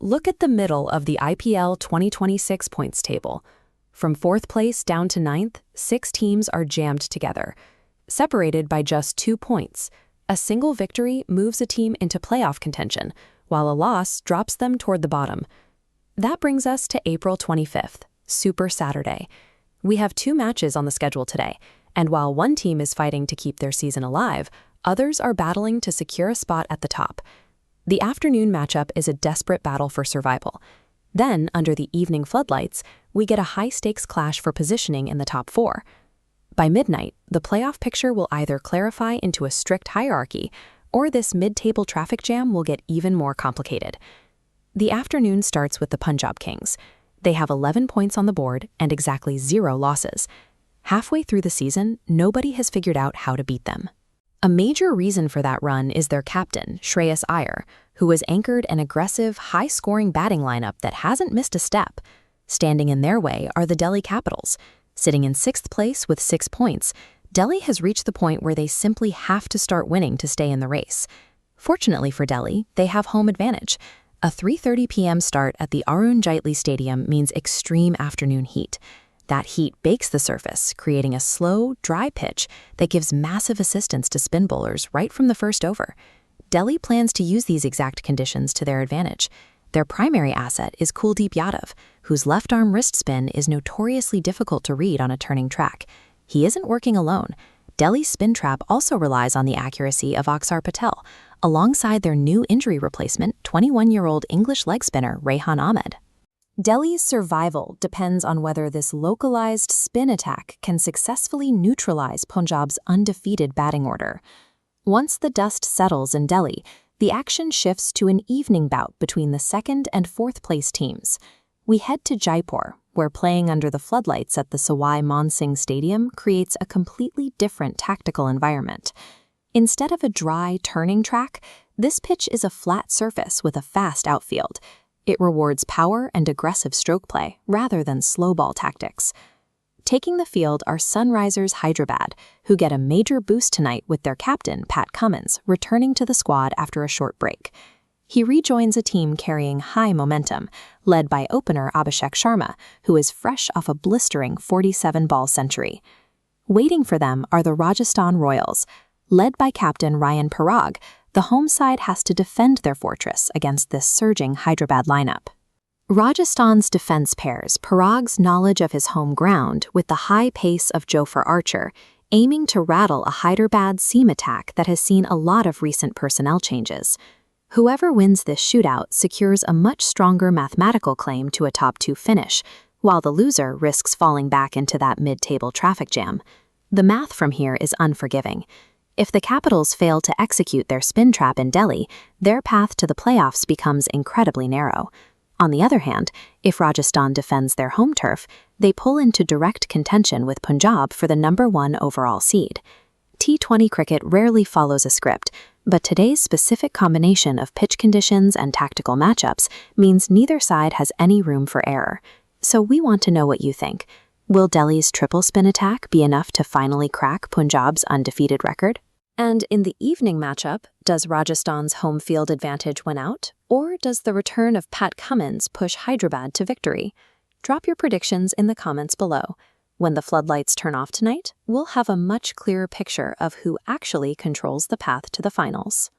Look at the middle of the IPL 2026 points table. From 4th place down to 9th, 6 teams are jammed together, separated by just 2 points. A single victory moves a team into playoff contention, while a loss drops them toward the bottom. That brings us to April 25th, Super Saturday. We have 2 matches on the schedule today, and while one team is fighting to keep their season alive, others are battling to secure a spot at the top. The afternoon matchup is a desperate battle for survival. Then, under the evening floodlights, we get a high-stakes clash for positioning in the top 4. By midnight, the playoff picture will either clarify into a strict hierarchy, or this mid-table traffic jam will get even more complicated. The afternoon starts with the Punjab Kings. They have 11 points on the board and exactly 0 losses. Halfway through the season, nobody has figured out how to beat them. A major reason for that run is their captain, Shreyas Iyer, who has anchored an aggressive, high-scoring batting lineup that hasn't missed a step. Standing in their way are the Delhi Capitals. Sitting in 6th place with 6 points, Delhi has reached the point where they simply have to start winning to stay in the race. Fortunately for Delhi, they have home advantage. A 3:30 p.m. start at the Arun Jaitley Stadium means extreme afternoon heat. That heat bakes the surface, creating a slow, dry pitch that gives massive assistance to spin bowlers right from the first over. Delhi plans to use these exact conditions to their advantage. Their primary asset is Kuldeep Yadav, whose left-arm wrist spin is notoriously difficult to read on a turning track. He isn't working alone. Delhi's spin trap also relies on the accuracy of Aksar Patel, alongside their new injury replacement, 21-year-old English leg spinner Rehan Ahmed. Delhi's survival depends on whether this localized spin attack can successfully neutralize Punjab's undefeated batting order. Once the dust settles in Delhi, the action shifts to an evening bout between the 2nd and 4th place teams. We head to Jaipur, where playing under the floodlights at the Sawai Man Singh Stadium creates a completely different tactical environment. Instead of a dry, turning track, this pitch is a flat surface with a fast outfield. It rewards power and aggressive stroke play rather than slow ball tactics. Taking the field are Sunrisers Hyderabad, who get a major boost tonight with their captain, Pat Cummins, returning to the squad after a short break. He rejoins a team carrying high momentum, led by opener Abhishek Sharma, who is fresh off a blistering 47-ball century. Waiting for them are the Rajasthan Royals. Led by captain Ryan Parag, the home side has to defend their fortress against this surging Hyderabad lineup. Rajasthan's defense pairs Parag's knowledge of his home ground with the high pace of Jofra Archer, aiming to rattle a Hyderabad seam attack that has seen a lot of recent personnel changes. Whoever wins this shootout secures a much stronger mathematical claim to a top 2 finish, while the loser risks falling back into that mid-table traffic jam. The math from here is unforgiving. If the Capitals fail to execute their spin trap in Delhi, their path to the playoffs becomes incredibly narrow. On the other hand, if Rajasthan defends their home turf, they pull into direct contention with Punjab for the #1 overall seed. T20 cricket rarely follows a script, but today's specific combination of pitch conditions and tactical matchups means neither side has any room for error. So we want to know what you think. Will Delhi's triple spin attack be enough to finally crack Punjab's undefeated record? And in the evening matchup, does Rajasthan's home field advantage win out, or does the return of Pat Cummins push Hyderabad to victory? Drop your predictions in the comments below. When the floodlights turn off tonight, we'll have a much clearer picture of who actually controls the path to the finals.